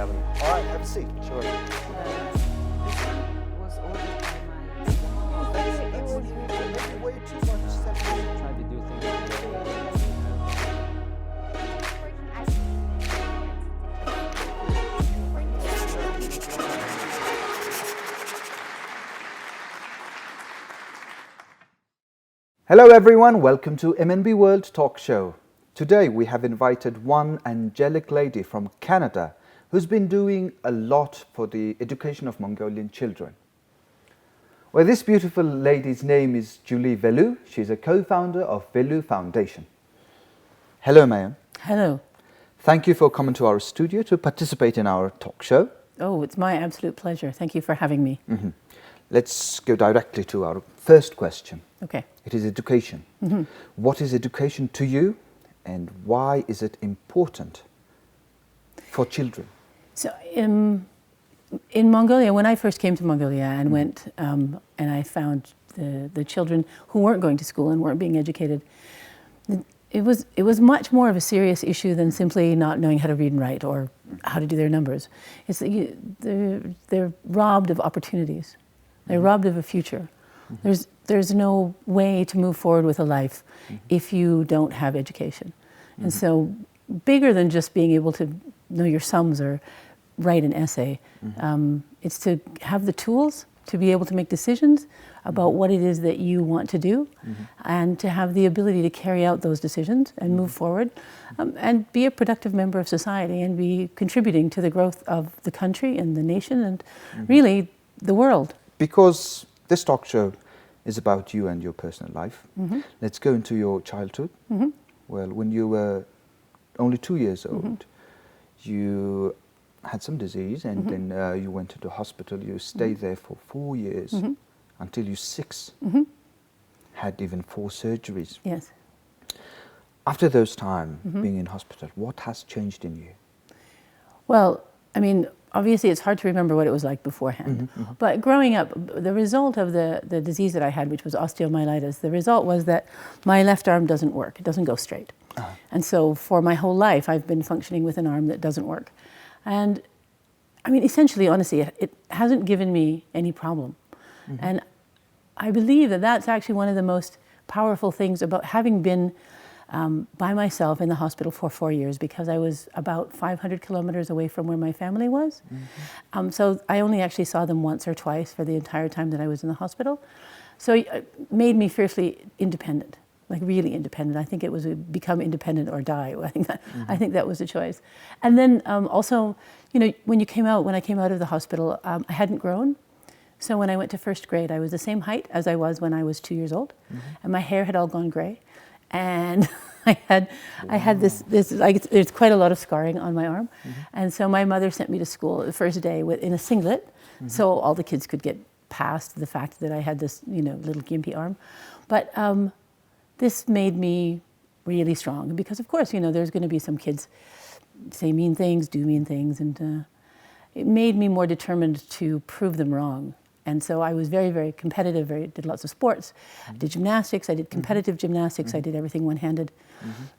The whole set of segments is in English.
having. All right, have a seat. Sure. This was ordered by my. That's way too much separation. Try to do things together. Hello everyone, welcome to MNB World Talk Show. Today we have invited one angelic lady from Canada who's been doing a lot for the education of Mongolian children. Well, this beautiful lady's name is Julie Veloo. She's a co-founder of Veloo Foundation. Hello, ma'am. Hello. Thank you for coming to our studio to participate in our talk show. Oh, it's my absolute pleasure. Thank you for having me. Let's go directly to our first question. Okay. It is education. What is education to you, and why is it important for children? So in Mongolia, when I first came to Mongolia and went and I found the children who weren't going to school and weren't being educated, it was much more of a serious issue than simply not knowing how to read and write or how to do their numbers. It's that they're robbed of opportunities. They're robbed of a future. There's no way to move forward with a life if you don't have education. And so bigger than just being able to know your sums or write an essay, it's to have the tools to be able to make decisions about what it is that you want to do and to have the ability to carry out those decisions and move forward and be a productive member of society and be contributing to the growth of the country and the nation and really the world. Because this talk show is about you and your personal life. Let's go into your childhood. Well, when you were only 2 years old, you had some disease and then you went to the hospital. You stayed there for 4 years until you 6. Had even 4 surgeries. Yes. After those time being in hospital, what has changed in you? Well, I mean, obviously it's hard to remember what it was like beforehand. But growing up, the result of the disease that I had, which was osteomyelitis, the result was that my left arm doesn't work. It doesn't go straight. And so for my whole life, I've been functioning with an arm that doesn't work. And I mean, essentially, honestly, it hasn't given me any problem. And I believe that that's actually one of the most powerful things about having been by myself in the hospital for 4 years, because I was about 500 kilometers away from where my family was. So I only actually saw them once or twice for the entire time that I was in the hospital. So it made me fiercely independent, like really independent. I think it was become independent or die. I think that was the choice. And then also, you know, when I came out of the hospital, I hadn't grown. So when I went to first grade, I was the same height as I was when I was 2 years old, and my hair had all gone gray. And I had this like, there's quite a lot of scarring on my arm. And so my mother sent me to school the first day in a singlet, so all the kids could get past the fact that I had this, you know, little gimpy arm. But this made me really strong, because of course, you know, there's going to be some kids say mean things, do mean things, and it made me more determined to prove them wrong. And so I was very, very competitive, did lots of sports. I did gymnastics, I did competitive gymnastics, I did everything one-handed.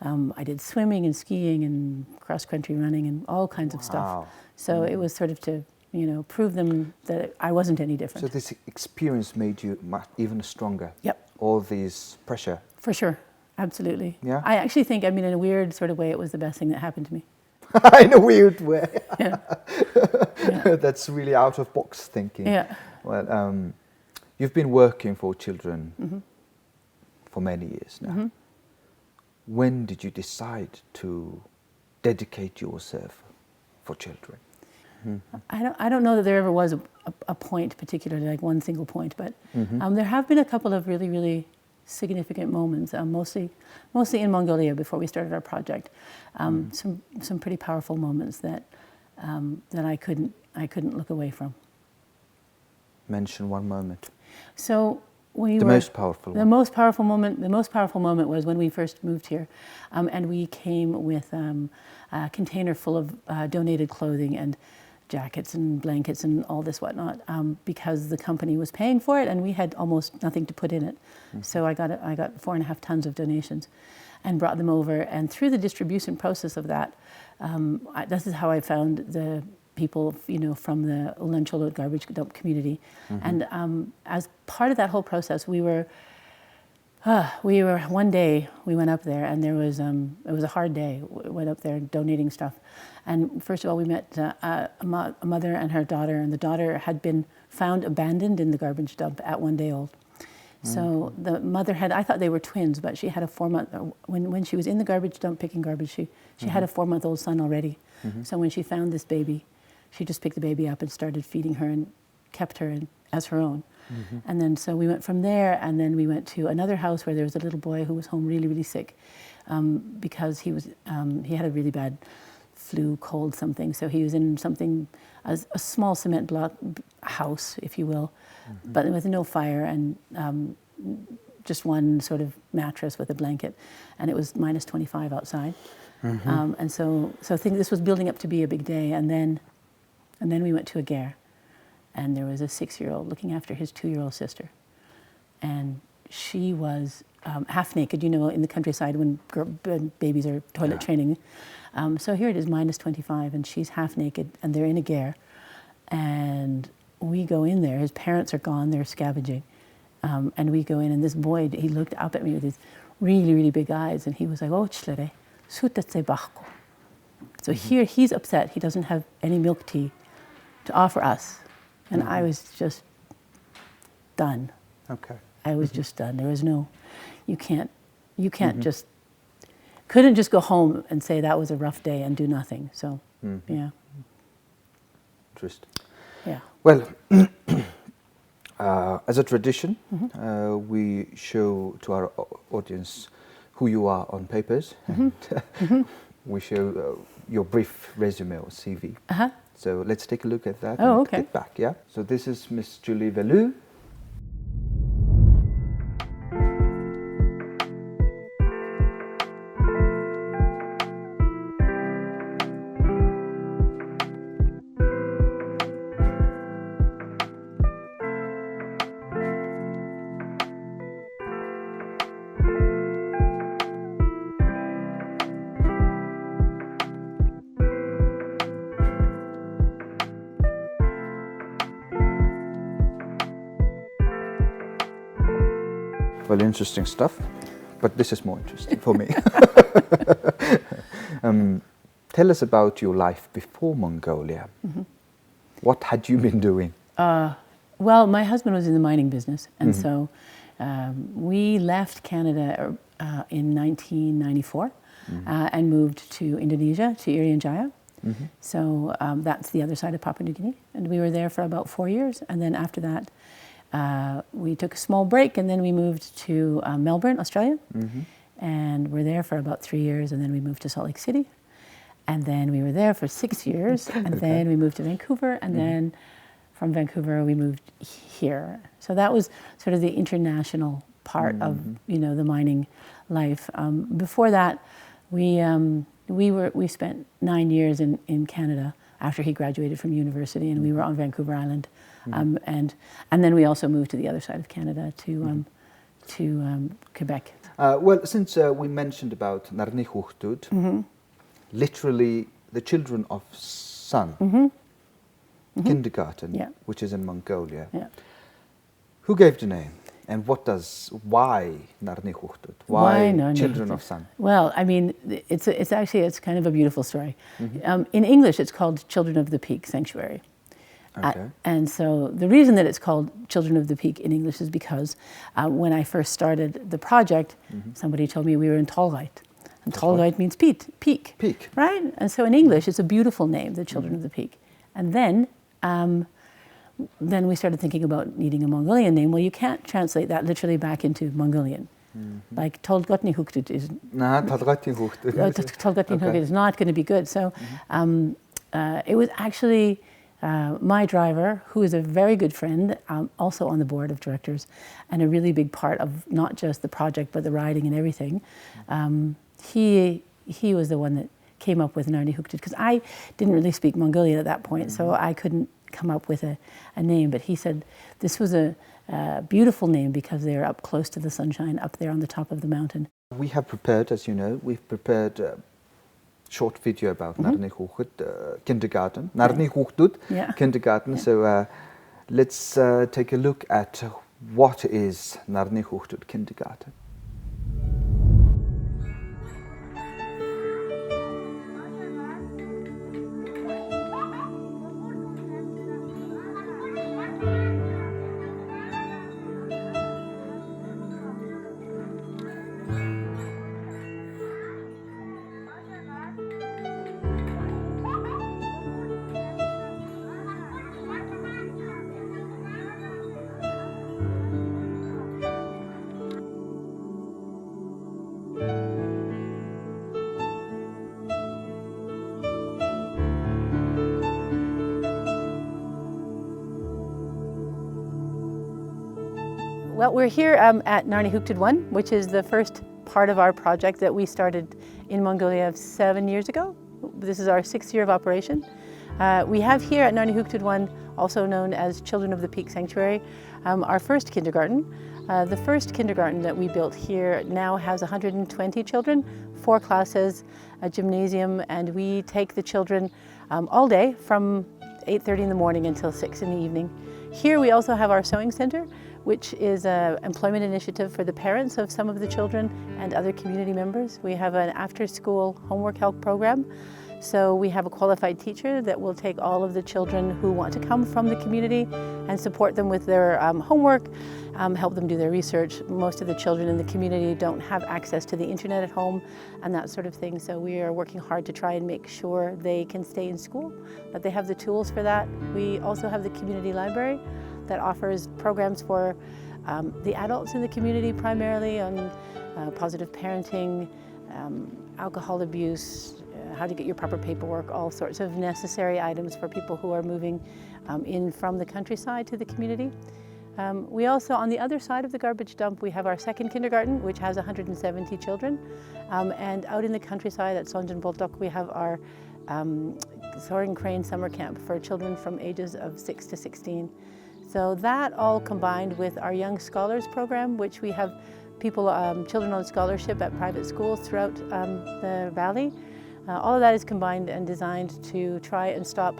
I did swimming and skiing and cross-country running and all kinds of stuff. So it was sort of to, you know, prove them that I wasn't any different. So this experience made you even stronger? Yep. All this pressure? For sure, absolutely. Yeah? I actually think, I mean, in a weird sort of way, it was the best thing that happened to me. In a weird way. Yeah. That's really out-of-box thinking. Yeah. Well, you've been working for children for many years now. When did you decide to dedicate yourself for children? I don't know that there ever was a point particularly, like one single point, but there have been a couple of really, really significant moments, mostly in Mongolia before we started our project. Some pretty powerful moments that I couldn't look away from. Mention one moment. So the most powerful one. The most powerful moment was when we first moved here, and we came with a container full of donated clothing and jackets and blankets and all this whatnot, because the company was paying for it and we had almost nothing to put in it. So I got 4.5 tons of donations and brought them over, and through the distribution process of that, this is how I found people, from the Ullancholot garbage dump community. And as part of that whole process, we were one day we went up there, and it was a hard day. We went up there donating stuff, and first of all we met a mother and her daughter, and the daughter had been found abandoned in the garbage dump at 1 day old. So the mother I thought they were twins, but she had a 4-month, when she was in the garbage dump picking garbage, she had a 4-month-old son already. So when she found this baby, she just picked the baby up and started feeding her and kept her as her own. And then so we went from there, and then we went to another house where there was a little boy who was home really, really sick because he had a really bad flu, cold, something. So he was in something, a small cement block house, if you will, but with no fire and just one sort of mattress with a blanket, and it was minus 25 outside. And so I think this was building up to be a big day, and then we went to a ger, and there was a 6-year-old looking after his 2-year-old sister, and she was half naked. In the countryside when babies are toilet training. So here it is, minus 25, and she's half naked, and they're in a ger, and we go in there. His parents are gone; they're scavenging, and we go in, and this boy, he looked up at me with his really, really big eyes, and he was like, "Oh, chlere, sutatse bachko." So here he's upset. He doesn't have any milk tea to offer us, and I was just done. Okay. I was just done. There was no, you can't just, couldn't just go home and say that was a rough day and do nothing. So, yeah. Interesting. Yeah. Well, as a tradition, we show to our audience who you are on papers, and we show your brief resume or CV. So let's take a look at that. Oh, and okay. get back. Yeah. So this is Miss Julie Veloo. Well, interesting stuff, but this is more interesting for me. Tell us about your life before Mongolia. What had you been doing? Well, my husband was in the mining business, and so we left Canada in 1994 and moved to Indonesia, to Irian Jaya. So that's the other side of Papua New Guinea, and we were there for about 4 years, and then after that we took a small break, and then we moved to Melbourne, Australia, and we're there for about 3 years, and then we moved to Salt Lake City, and then we were there for 6 years, and then we moved to Vancouver, and then from Vancouver we moved here. So that was sort of the international part of the mining life. Before that, we spent 9 years in Canada after he graduated from university, and we were on Vancouver Island. And then we also moved to the other side of Canada to Quebec. Well, since we mentioned about Narnihuhtud, literally the children of sun, kindergarten, which is in Mongolia. Who gave the name, and why Narnihuhtud? Why children of sun? Well, I mean, it's kind of a beautiful story. In English, it's called Children of the Peak Sanctuary. Okay. And so the reason that it's called Children of the Peak in English is because when I first started the project, somebody told me we were in Tallgait. And Tallgait means peak. Peak. Right? And so in English, it's a beautiful name, the Children of the Peak. And then we started thinking about needing a Mongolian name. Well, you can't translate that literally back into Mongolian. Like Tolgotnihuktut is Tolgotnihuktut is not going to be good. So it was actually my driver, who is a very good friend, also on the board of directors, and a really big part of not just the project but the riding and everything. He was the one that came up with Narnihuktut, because I didn't really speak Mongolian at that point, so I couldn't come up with a name. But he said this was a beautiful name because they're up close to the sunshine, up there on the top of the mountain. We have prepared, as you know, we've prepared short video about Narni Hochut kindergarten. Narni Hochut kindergarten. So let's take a look at what is Narni Hochut kindergarten. Well, we're here at Narni Hochut 1, which is the first part of our project that we started in Mongolia 7 years ago. This is our 6th year of operation. We have here at Narni Hochut 1, also known as Children of the Peak Sanctuary, our first kindergarten. The first kindergarten that we built here now has 120 children, 4 classes, a gymnasium, and we take the children all day from 8:30 in the morning until 6 in the evening. Here we also have our sewing center, which is an employment initiative for the parents of some of the children and other community members. We have an after-school homework help program. So we have a qualified teacher that will take all of the children who want to come from the community and support them with their homework, help them do their research. Most of the children in the community don't have access to the internet at home and that sort of thing. So we are working hard to try and make sure they can stay in school, that they have the tools for that. We also have the community library that offers programs for the adults in the community, primarily on positive parenting, alcohol abuse, how to get your proper paperwork, all sorts of necessary items for people who are moving in from the countryside to the community. We also, on the other side of the garbage dump, we have our second kindergarten, which has 170 children. And out in the countryside at Sonjan Boltok, we have our Soaring Crane summer camp for children from ages of 6 to 16. So that all combined with our Young Scholars program, which we have people, children on scholarship at private schools throughout the valley. All of that is combined and designed to try and stop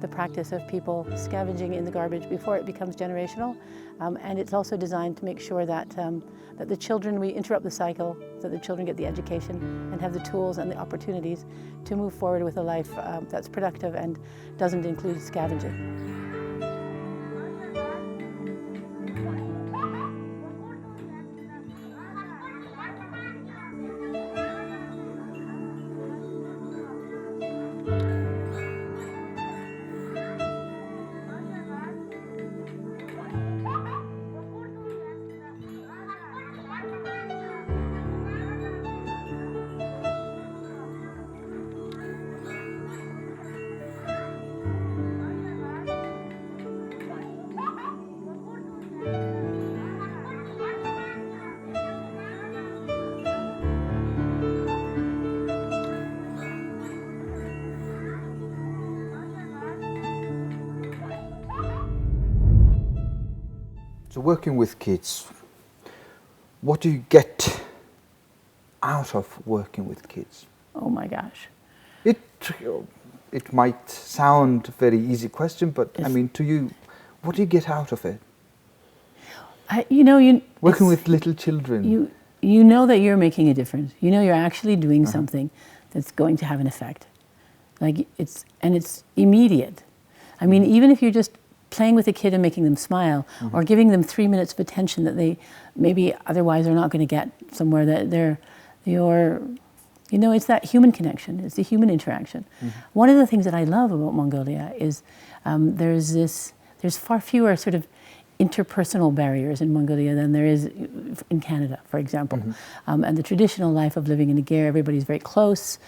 the practice of people scavenging in the garbage before it becomes generational. And it's also designed to make sure that, that the children, we interrupt the cycle, so the children get the education and have the tools and the opportunities to move forward with a life that's productive and doesn't include scavenging. So working with kids, what do you get out of working with kids? Oh my gosh. It might sound a very easy question, but I mean, to you, what do you get out of it? Working with little children. You know that you're making a difference. You know you're actually doing something that's going to have an effect. It's immediate. I mean, even if you're just playing with a kid and making them smile, or giving them 3 minutes of attention that they maybe otherwise are not going to get somewhere, that it's that human connection, it's the human interaction. One of the things that I love about Mongolia is there's far fewer sort of interpersonal barriers in Mongolia than there is in Canada, for example. And the traditional life of living in a ger, everybody's very close,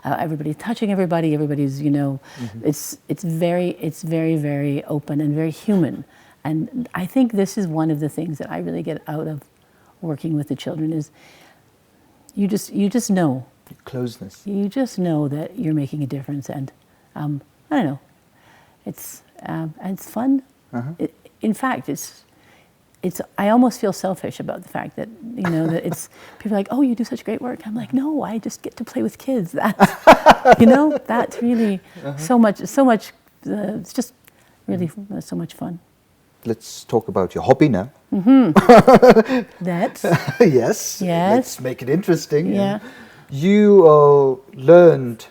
everybody's touching everybody, everybody's, it's very, very open and very human. And I think this is one of the things that I really get out of working with the children is you just know. Closeness. You just know that you're making a difference, and I don't know, it's fun. In fact, I almost feel selfish about the fact that, you know, that it's, people are like, oh, you do such great work. I'm like, no, I just get to play with kids. That's, you know, that's really so much, it's just really so much fun. Let's talk about your hobby now. That's, Yes. Yes. Let's make it interesting. Yeah. You learned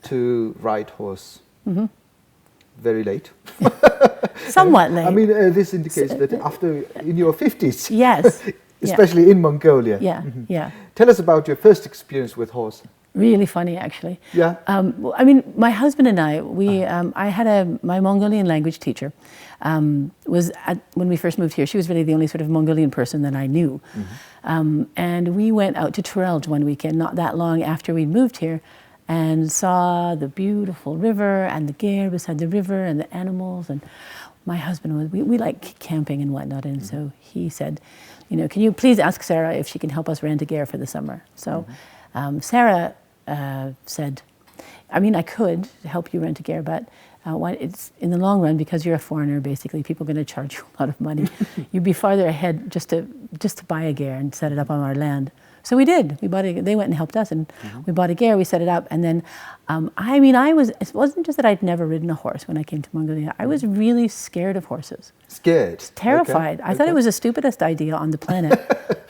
to ride horse very late. somewhat late. I mean, this indicates that after in your 50s. Yes. Especially in Mongolia. Yeah, yeah. Tell us about your first experience with horse. Really funny, actually. Yeah. I mean, my husband and I, I had my Mongolian language teacher. When we first moved here, she was really the only sort of Mongolian person that I knew. And we went out to Turelj one weekend, not that long after we'd moved here, and saw the beautiful river and the ger beside the river and the animals. And my husband we like camping and whatnot, and so he said, you know, can you please ask Sarah if she can help us rent a ger for the summer? So Sarah said, I mean, I could help you rent a ger, but it's in the long run, because you're a foreigner, basically, people are going to charge you a lot of money. You'd be farther ahead just to buy a ger and set it up on our land. So we did. We bought they went and helped us, and we bought a ger, we set it up, and then, I mean, it wasn't just that I'd never ridden a horse when I came to Mongolia. I was really scared of horses. Scared? Terrified. Okay. I thought it was the stupidest idea on the planet.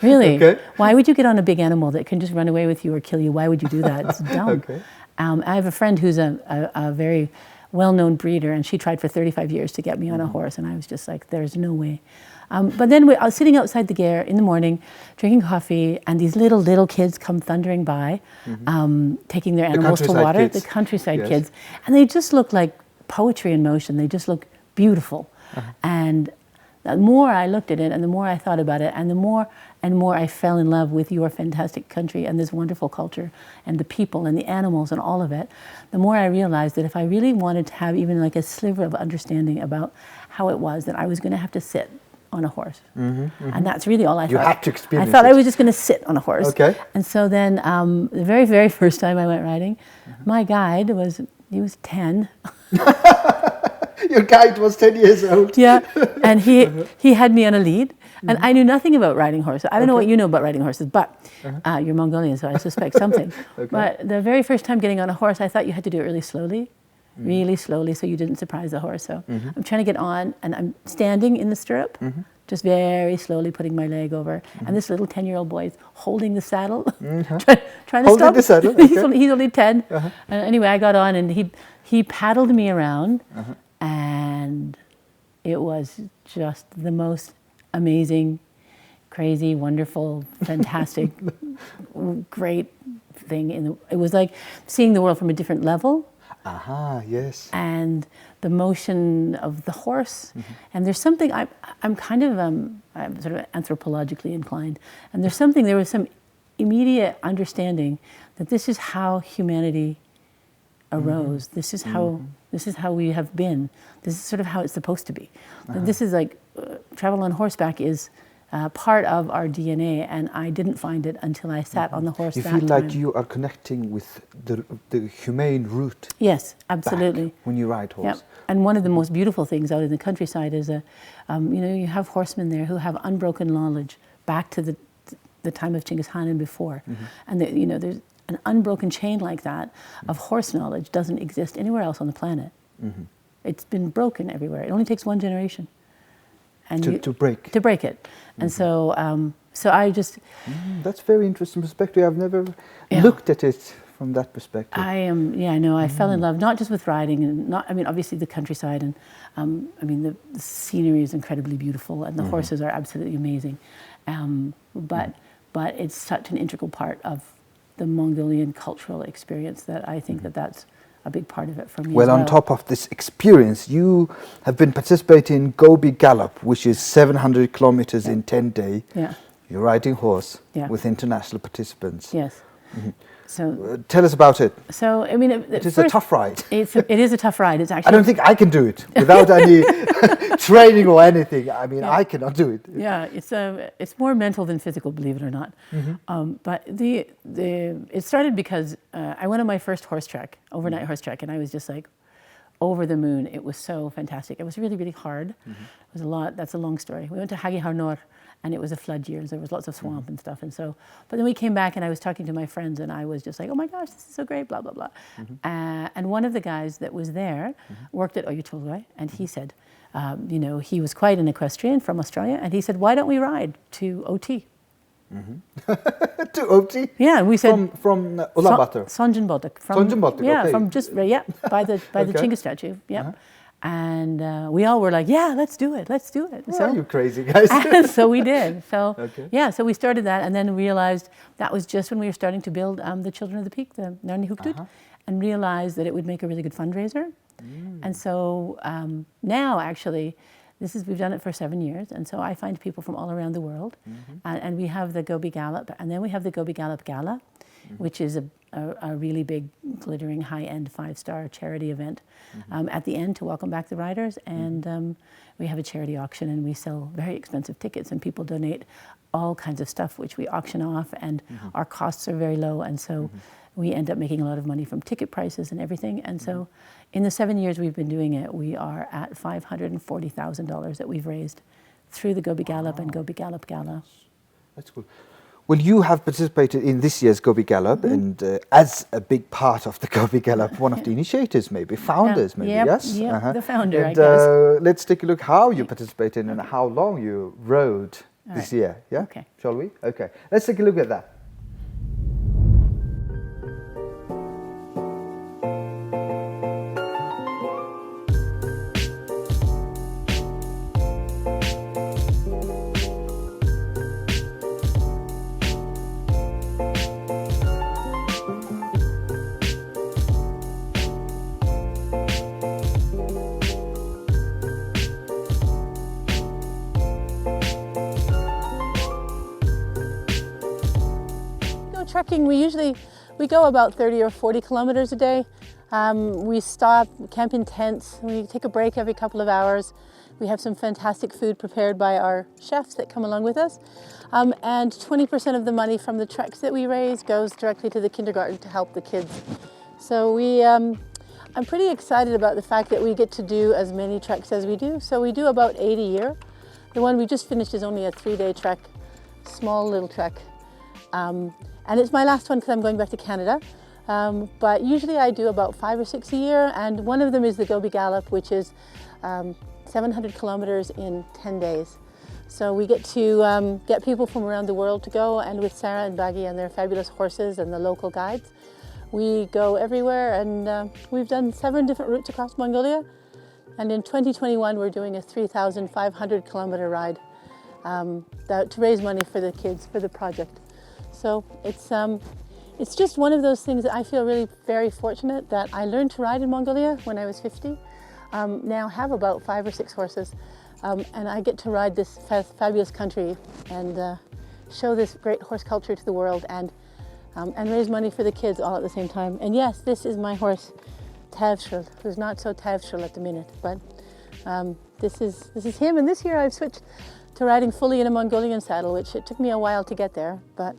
Really. Okay. Why would you get on a big animal that can just run away with you or kill you? Why would you do that? It's dumb. Okay. I have a friend who's a very well-known breeder, and she tried for 35 years to get me on a horse, and I was just like, there's no way. But then I was sitting outside the ger in the morning, drinking coffee, and these little kids come thundering by, taking their animals to water, the countryside kids, and they just look like poetry in motion. They just look beautiful. And the more I looked at it, and the more I thought about it, and the more and more I fell in love with your fantastic country and this wonderful culture and the people and the animals and all of it, the more I realized that if I really wanted to have even like a sliver of understanding about how it was, that I was going to have to sit on a horse. And that's really all I thought. You had to experience I thought I was just going to sit on a horse. Okay. And so then the very, very first time I went riding, my guide was 10. Your guide was 10 years old. Yeah, and he had me on a lead, and I knew nothing about riding horses. I don't know what you know about riding horses, but you're Mongolian, so I suspect something. But the very first time getting on a horse, I thought you had to do it really slowly, so you didn't surprise the horse. So I'm trying to get on, and I'm standing in the stirrup, just very slowly putting my leg over, and this little 10-year-old boy is holding the saddle, trying to holding stop. The saddle? Okay. He's only 10. And anyway, I got on, and he paddled me around, and it was just the most amazing, crazy, wonderful, fantastic, great thing. It was like seeing the world from a different level. Yes. And the motion of the horse. And there's something, I'm kind of, I'm sort of anthropologically inclined. And there was some immediate understanding that this is how humanity arose. This is how we have been. This is sort of how it's supposed to be. This is like travel on horseback is part of our DNA, and I didn't find it until I sat on the horse. You feel like you are connecting with the humane root. Yes, absolutely. When you ride horse. Yep. And one of the most beautiful things out in the countryside is you have horsemen there who have unbroken knowledge back to the time of Genghis Khan and before, and there's an unbroken chain like that of horse knowledge doesn't exist anywhere else on the planet. It's been broken everywhere. It only takes one generation, and to break it. And so I just that's very interesting perspective. I've never looked at it from that perspective. I fell in love not just with riding, and obviously the countryside, and the scenery is incredibly beautiful, and the horses are absolutely amazing, but it's such an integral part of the Mongolian cultural experience that I think that's a big part of it for me. Well, on top of this experience, you have been participating in Gobi Gallop, which is 700 kilometers in 10 days. Yeah. You're riding horse with international participants. Yes. So tell us about it. So it is a tough ride. It is a tough ride. It's actually. I don't think I can do it without any training or anything. I cannot do it. Yeah, it's more mental than physical, believe it or not. But it started because I went on my first horse trek, overnight horse trek, and I was just like, over the moon. It was so fantastic. It was really, really hard. It was a lot. That's a long story. We went to Hagi Harnor, and it was a flood year. There was lots of swamp and stuff. And so, but then we came back, and I was talking to my friends, and I was just like, oh my gosh, this is so great, blah, blah, blah. And one of the guys that was there worked at Oyu Tolgoi, and he said, you know, he was quite an equestrian from Australia, and he said, why don't we ride to OT? To OT? Yeah, and we said from Ulaanbaatar. Sonjanbotek. Sonjanbotek, Yeah, okay. from just by the Okay. Chinga statue. Yep. And we all were like, yeah, let's do it. Let's do it. Well, you crazy guys. And so we did. So Okay. yeah, so we started that, and then realized that was just when we were starting to build the Children of the Peak, the Narni Huktut, and realized that it would make a really good fundraiser. And so now, actually, we've done it for 7 years, and so I find people from all around the world, and we have the Gobi Gallop, and then we have the Gobi Gallop Gala, which is a really big, glittering, high-end 5-star charity event at the end to welcome back the riders, and we have a charity auction, and we sell very expensive tickets, and people donate all kinds of stuff, which we auction off, and our costs are very low, and so we end up making a lot of money from ticket prices and everything, and so in the 7 years we've been doing it, we are at $540,000 that we've raised through the Gobi Gallop and Gobi Gallop Gala. That's cool. Well, you have participated in this year's Gobi Gallop, and as a big part of the Gobi Gallop, one of the initiators, maybe founders, maybe, Yep, yes? yep, the founder, and, I guess. Let's take a look how you participated and how long you rode this year. Yeah. Okay. Shall we? Okay. Let's take a look at that. Trekking, we go about 30 or 40 kilometers a day. We stop, camp in tents, we take a break every couple of hours. We have some fantastic food prepared by our chefs that come along with us. And 20% of the money from the treks that we raise goes directly to the kindergarten to help the kids. So I'm pretty excited about the fact that we get to do as many treks as we do. So we do about 8 a year. The one we just finished is only a 3-day trek, small little trek. And it's my last one because I'm going back to Canada. But usually I do about 5 or 6 a year, and one of them is the Gobi Gallop, which is 700 kilometers in 10 days. So we get to get people from around the world to go, and with Sarah and Baggy and their fabulous horses and the local guides, we go everywhere, and we've done 7 different routes across Mongolia. And in 2021, we're doing a 3,500 kilometer ride to raise money for the kids, for the project. So it's just one of those things that I feel really very fortunate that I learned to ride in Mongolia when I was 50. Now have about 5 or 6 horses, and I get to ride this fabulous country and show this great horse culture to the world and raise money for the kids all at the same time. And yes, this is my horse, Tavshil, who's not so Tavshil at the minute, but this is him. And this year I've switched to riding fully in a Mongolian saddle, which it took me a while to get there, but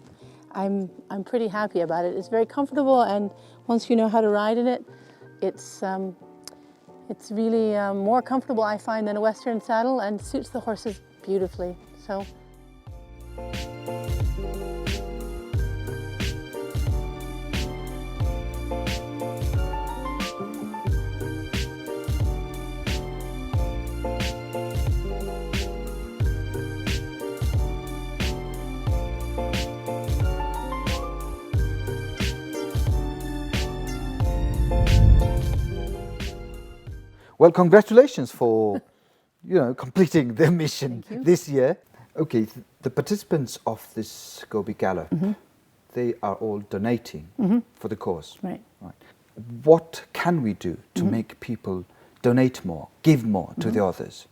I'm pretty happy about it. It's very comfortable, and once you know how to ride in it, it's really more comfortable, I find, than a Western saddle, and suits the horses beautifully. So. Well, congratulations for, completing the mission this year. Okay, the participants of this Gobi Gallop, they are all donating for the cause. Right. What can we do to make people donate more, give more to the others?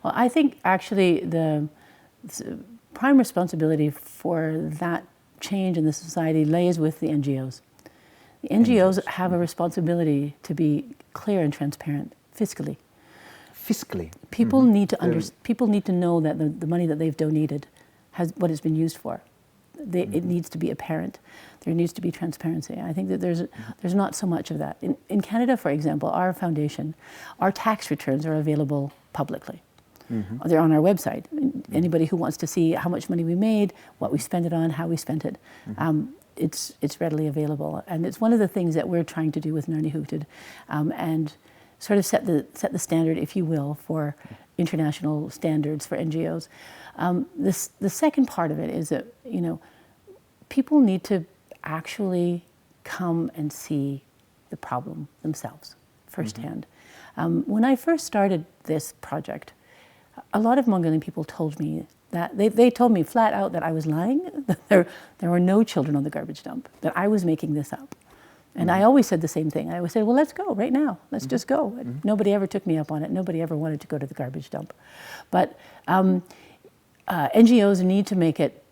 Well, I think actually the prime responsibility for that change in the society lays with the NGOs. The NGOs have a responsibility to be clear and transparent fiscally. Fiscally? People need to people need to know that the money that they've donated has what it's been used for. it needs to be apparent. There needs to be transparency. I think that there's not so much of that. In Canada, for example, our foundation, our tax returns are available publicly. They're on our website. Anybody who wants to see how much money we made, what we spent it on, how we spent it, it's readily available. And it's one of the things that we're trying to do with Narni Hooted, and sort of set the standard, if you will, for international standards for NGOs. The second part of it is that, you know, people need to actually come and see the problem themselves firsthand. When I first started this project, a lot of Mongolian people told me that they told me flat out that I was lying, that there were no children on the garbage dump, that I was making this up. And I always said the same thing. I always said, well, let's go right now. Let's just go. Nobody ever took me up on it. Nobody ever wanted to go to the garbage dump. But NGOs need to make it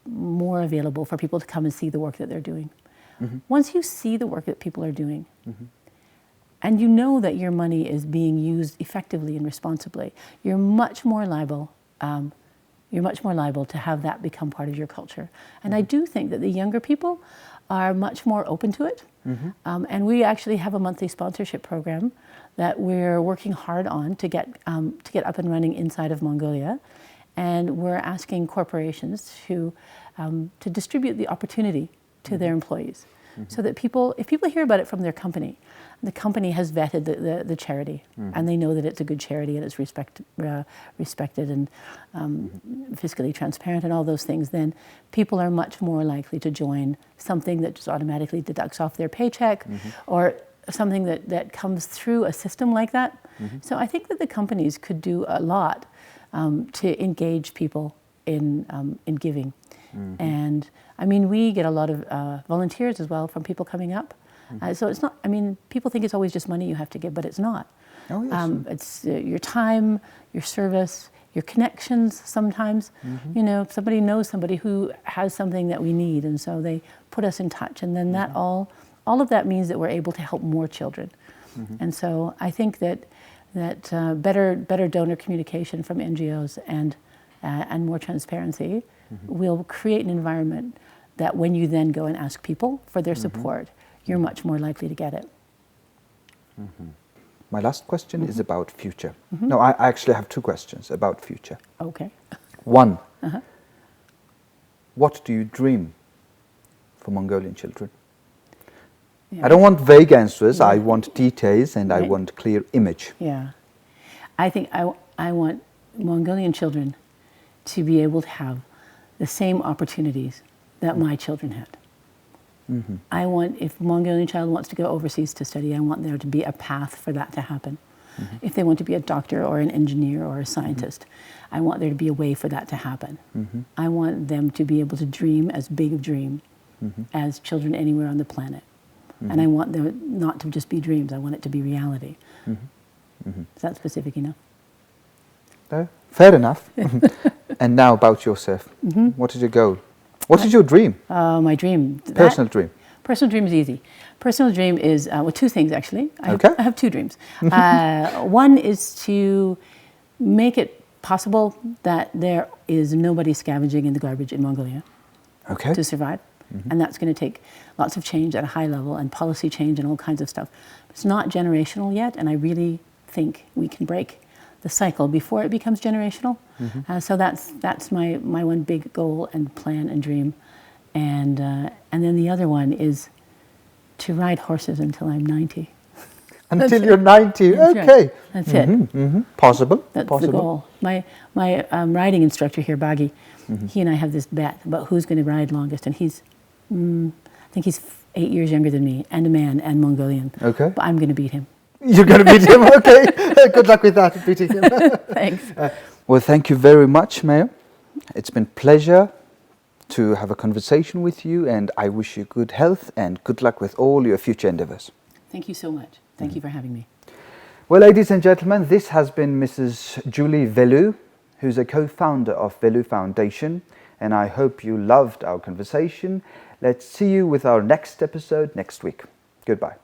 more available for people to come and see the work that they're doing. Once you see the work that people are doing, and you know that your money is being used effectively and responsibly, you're much more liable. You're much more liable to have that become part of your culture. And I do think that the younger people are much more open to it. And we actually have a monthly sponsorship program that we're working hard on to get up and running inside of Mongolia. And we're asking corporations to distribute the opportunity to their employees, so that if people hear about it from their company, the company has vetted the charity, and they know that it's a good charity and it's respected and fiscally transparent and all those things, then people are much more likely to join something that just automatically deducts off their paycheck, or something that comes through a system like that. So I think that the companies could do a lot to engage people in giving. And I mean, we get a lot of volunteers as well from people coming up. So it's not, I mean, people think it's always just money you have to give, but it's not. Oh, yes. It's your time, your service, your connections sometimes. You know, somebody knows somebody who has something that we need, and so they put us in touch. And then that all of that means that we're able to help more children. And so I think that better donor communication from NGOs and more transparency will create an environment that when you then go and ask people for their support, you're much more likely to get it. My last question is about future. No, I actually have two questions about future. Okay. One, what do you dream for Mongolian children? Yeah. I don't want vague answers, I want details and I want clear image. Yeah. I think I want Mongolian children to be able to have the same opportunities that my children had. I want, if a Mongolian child wants to go overseas to study, I want there to be a path for that to happen. If they want to be a doctor or an engineer or a scientist, I want there to be a way for that to happen. I want them to be able to dream as big a dream as children anywhere on the planet. And I want them not to just be dreams, I want it to be reality. Is that specific enough? No? Fair enough. And now about yourself. What is your goal? What is your dream? My dream. Personal dream. Personal dream is easy. Personal dream is, well, two things actually. I have two dreams. One is to make it possible that there is nobody scavenging in the garbage in Mongolia to survive. And that's going to take lots of change at a high level and policy change and all kinds of stuff. It's not generational yet, and I really think we can break the cycle before it becomes generational. So that's my one big goal and plan and dream. And then the other one is to ride horses until I'm 90. Until you're 90, That's okay. Right. That's it. Possible. That's possible. the goal. My riding instructor here, Bagi, he and I have this bet about who's going to ride longest, and he's, I think he's 8 years younger than me, and a man, and Mongolian. Okay. But I'm going to beat him. You're going to beat him, okay. Good luck with that, beating him. Thanks. Well, thank you very much, Mayor. It's been a pleasure to have a conversation with you, and I wish you good health and good luck with all your future endeavors. Thank you so much. Thank you for having me. Well, ladies and gentlemen, this has been Mrs. Julie Veloo, who's a co-founder of Veloo Foundation, and I hope you loved our conversation. Let's see you with our next episode next week. Goodbye.